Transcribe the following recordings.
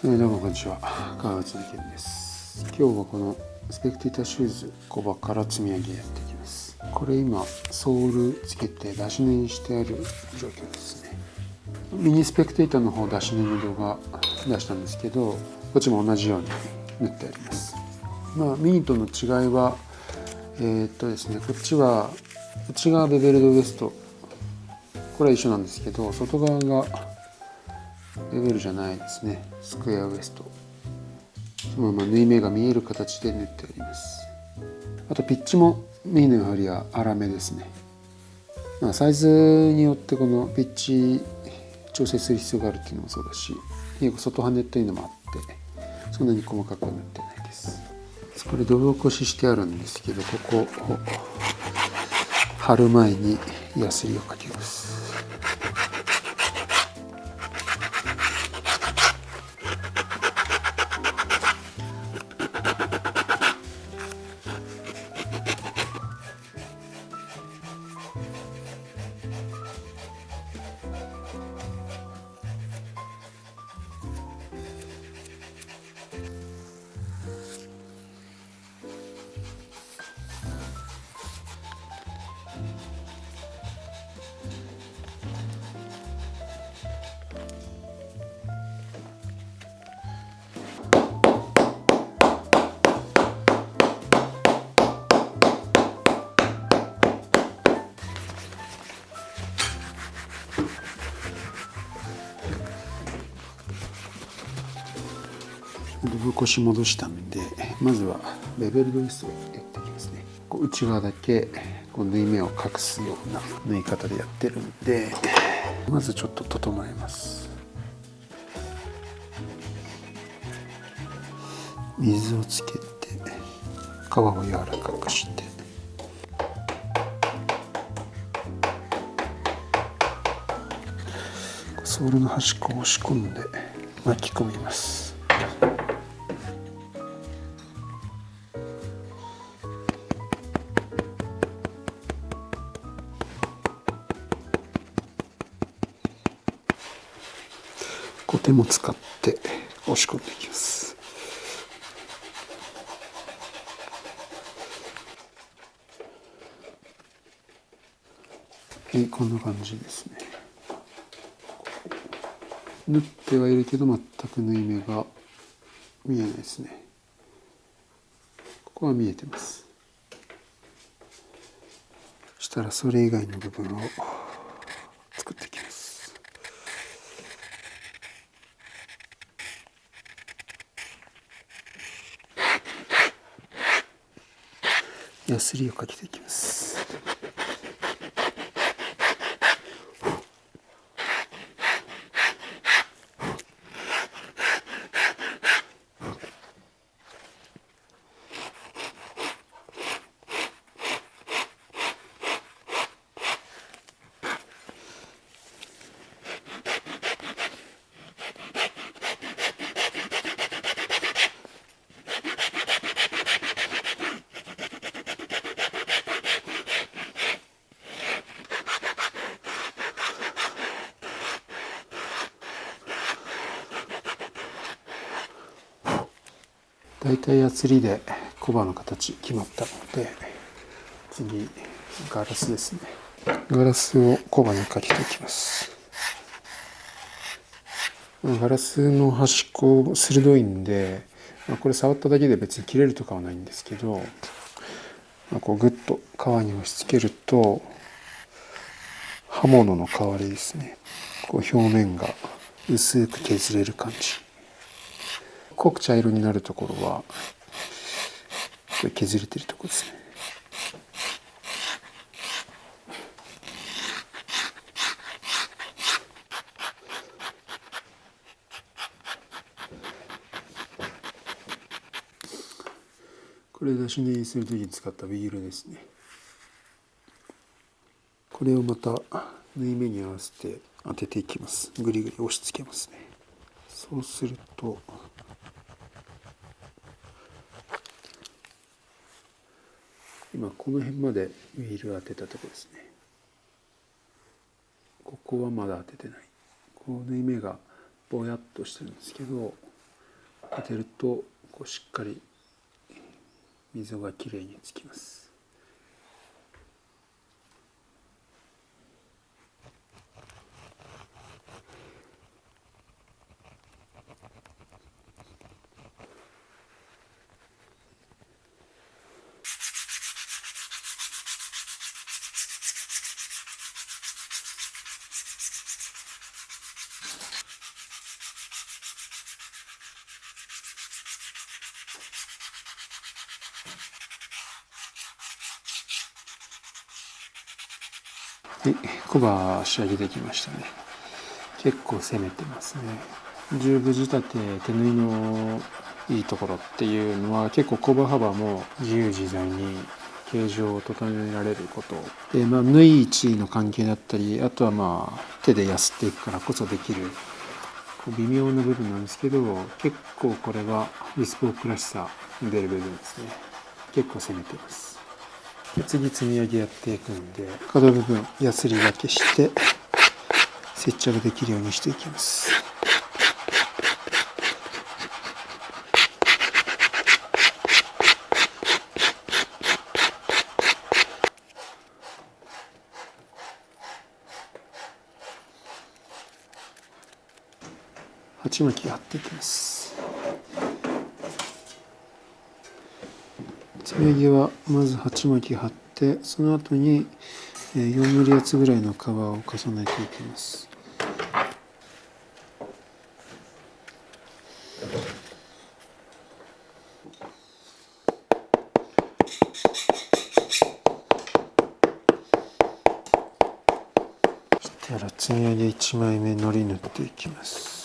どうもこんにちは、川内健です。今日はこのスペクティタシューズコバから積み上げやっていきます。これ今ソールつけて出し縫いにしてある状況ですね。ミニスペクテーターの方出し縫いの動画出したんですけど、こっちも同じように縫ってあります。ミニとの違いはですね、こっちは内側ベベルドウエスト、これは一緒なんですけど、外側がベベルじゃないですね、スクエアウエスト。そのまま縫い目が見える形で縫ってあります。あとピッチもミニのよりは粗めですね。サイズによってこのピッチ調整する必要があるっていうのもそうだし、外羽というのもあってそんなに細かくは縫ってないです。これ土起こししてあるんですけど、ここを貼る前にヤスリをかけます。土起こし戻したんで、まずはベベルドウエストをやっていきますね。内側だけ縫い目を隠すような縫い方でやってるんで、まずちょっと整えます。水をつけて皮を柔らかくして、ソールの端っこを押し込んで巻き込みます。手も使って押し込んでいきます。こんな感じですね。縫ってはいるけど全く縫い目が見えないですね。ここは見えてます。そしたらそれ以外の部分を作っていきます。ヤスリをかけていきます。だいたいヤスリでコバの形決まったので、次ガラスですね。ガラスをコバにかけていきます。ガラスの端っこ鋭いんで、これ触っただけで別に切れるとかはないんですけど、こうグッと皮に押し付けると刃物の代わりですね。こう表面が薄く削れる感じ。濃く茶色になるところはこれ削れてるところですね。これ出し縫いする時に使ったビールですね。これをまた縫い目に合わせて当てていきます。ぐりぐり押し付けますね。そうすると今この辺までウィール当てたところですね。ここはまだ当ててない。こう縫い目がぼやっとしてるんですけど、当てるとこうしっかり溝がきれいにつきます。はい、コバ仕上げできましたね。結構攻めてますね。十分仕立て手縫いのいいところっていうのは結構コバ幅も自由自在に形状を整えられることで、縫い位置の関係だったり、あとは手でやすっていくからこそできる微妙な部分なんですけど、結構これがビスポークらしさ出る部分ですね。結構攻めてます。で次積み上げやっていくんで、角部分やすりがけして接着できるようにしていきます。鉢巻き貼っていきます。積み上げはまず鉢巻き貼って、その後に4ミリ厚ぐらいの皮を重ねていきます。そしたら積み上げ1枚目のり塗っていきます。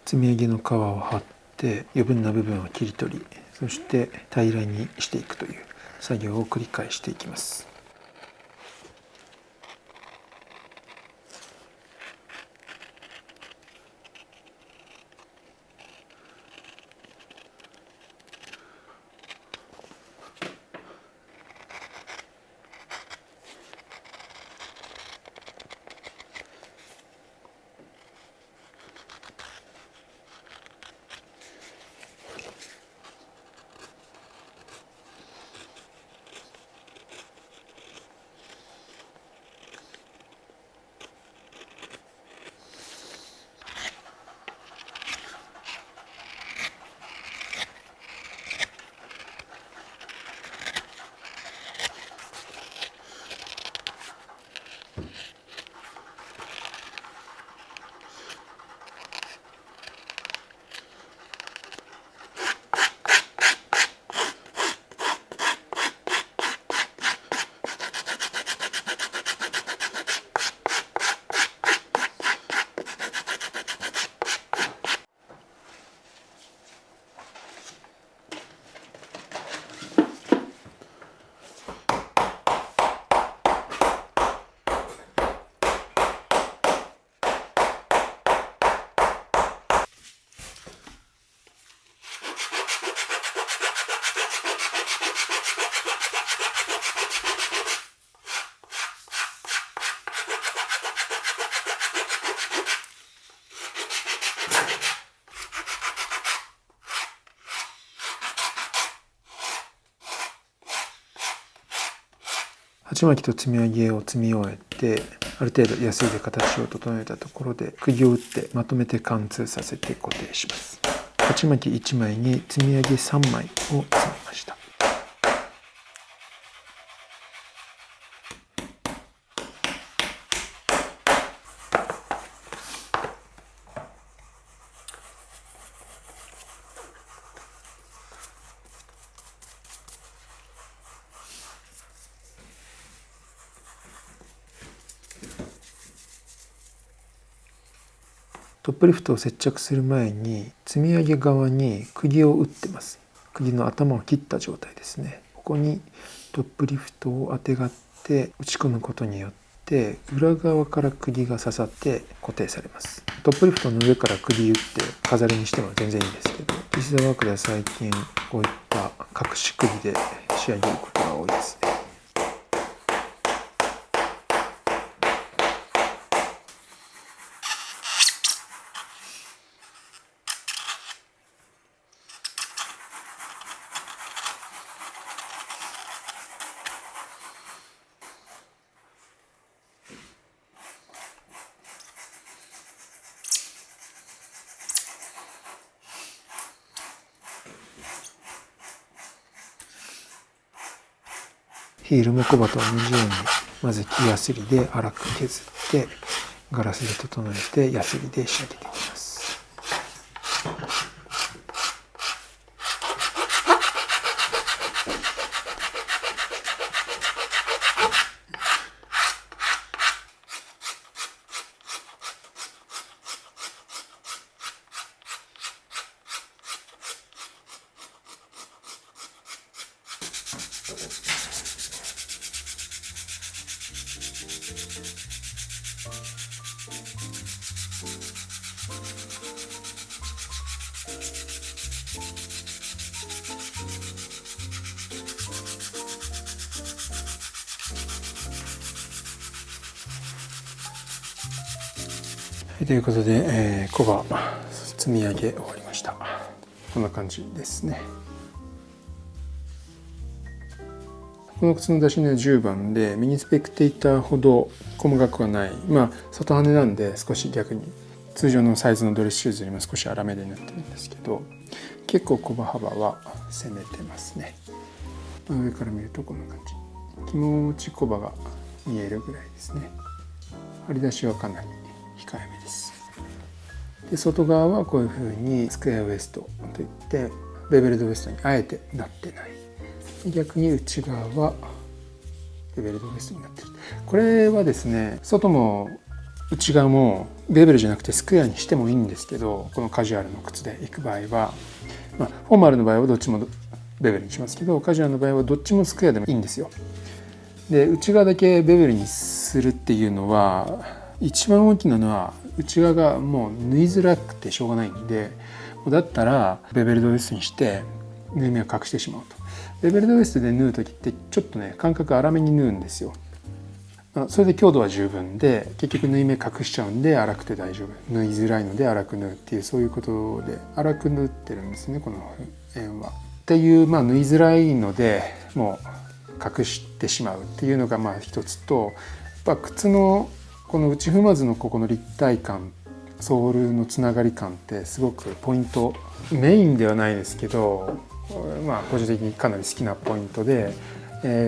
積み上げの皮を貼って余分な部分を切り取り、そして平らにしていくという作業を繰り返していきます。鉢巻きと積み上げを積み終えて、ある程度やすいで形を整えたところで釘を打ってまとめて貫通させて固定します。鉢巻き1枚に積み上げ3枚を積みました。トップリフトを接着する前に積み上げ側に釘を打ってます。釘の頭を切った状態ですね。ここにトップリフトをあてがって打ち込むことによって裏側から釘が刺さって固定されます。トップリフトの上から釘打って飾りにしても全然いいんですけど、石田ワークでは最近こういった隠し釘で仕上げることが多いですね。ヒールもコバと同じようにまず木やすりで粗く削ってガラスで整えてやすりで仕上げていきます。ということで、コバ積み上げ終わりました。こんな感じですね。この靴の出し値は10番で、ミニスペクテーターほど細かくはない、外羽なんで少し逆に通常のサイズのドレスシューズよりも少し粗めでなってるんですけど、結構コバ幅は攻めてますね。上から見るとこんな感じ、気持ちコバが見えるぐらいですね。張り出しはかなり控えめです。で外側はこういうふうにスクエアウエストといってベベルドウエストにあえてなってない。逆に内側はベベルドウエストになってる。これはですね、外も内側もベベルじゃなくてスクエアにしてもいいんですけど、このカジュアルの靴で行く場合は、フォーマルの場合はどっちもベベルにしますけど、カジュアルの場合はどっちもスクエアでもいいんですよ。で内側だけベベルにするっていうのは、一番大きなのは内側がもう縫いづらくてしょうがないんで、だったらベベルドウエストにして縫い目を隠してしまうと。ベベルドウエストで縫う時ってちょっとね間隔粗めに縫うんですよ。それで強度は十分で、結局縫い目隠しちゃうんで粗くて大丈夫、縫いづらいので粗く縫うっていう、そういうことで粗く縫ってるんですね、この円は。っていう、縫いづらいのでもう隠してしまうっていうのが一つと、やっぱ靴のこの内踏まずのここの立体感、ソールのつながり感ってすごくポイント、メインではないですけど、個人的にかなり好きなポイントで、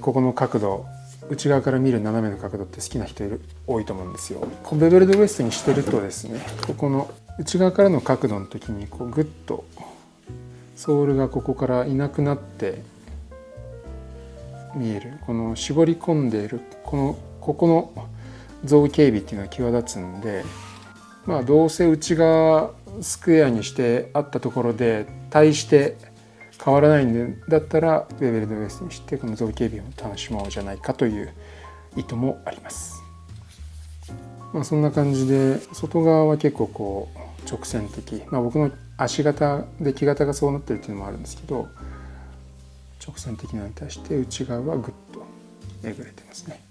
ここの角度、内側から見る斜めの角度って好きな人多いと思うんですよ。ベベルドウエストにしてるとですね、ここの内側からの角度の時にこうグッとソールがここからいなくなって見える、この絞り込んでいるここの造形美っていうのは際立つんで、どうせ内側スクエアにしてあったところで対して変わらないんで、だったらベベルドウエストにしてこの造形美を楽しもうじゃないかという意図もあります。そんな感じで、外側は結構こう直線的、僕の足型で木型がそうなってるっていうのもあるんですけど、直線的なのに対して内側はぐっとえぐれてますね。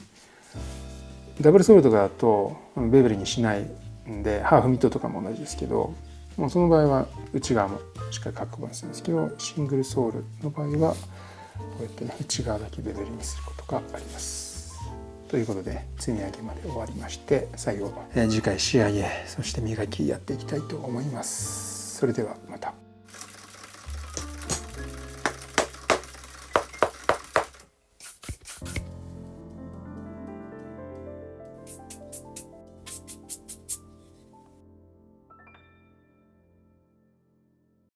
ダブルソールとかだとベベルにしないんで、ハーフミットとかも同じですけど、その場合は内側もしっかりカッコバンするんですけど、シングルソールの場合はこうやってね、内側だけベベルにすることがあります。ということで積み上げまで終わりまして、最後次回仕上げ、そして磨きやっていきたいと思います。それではまた。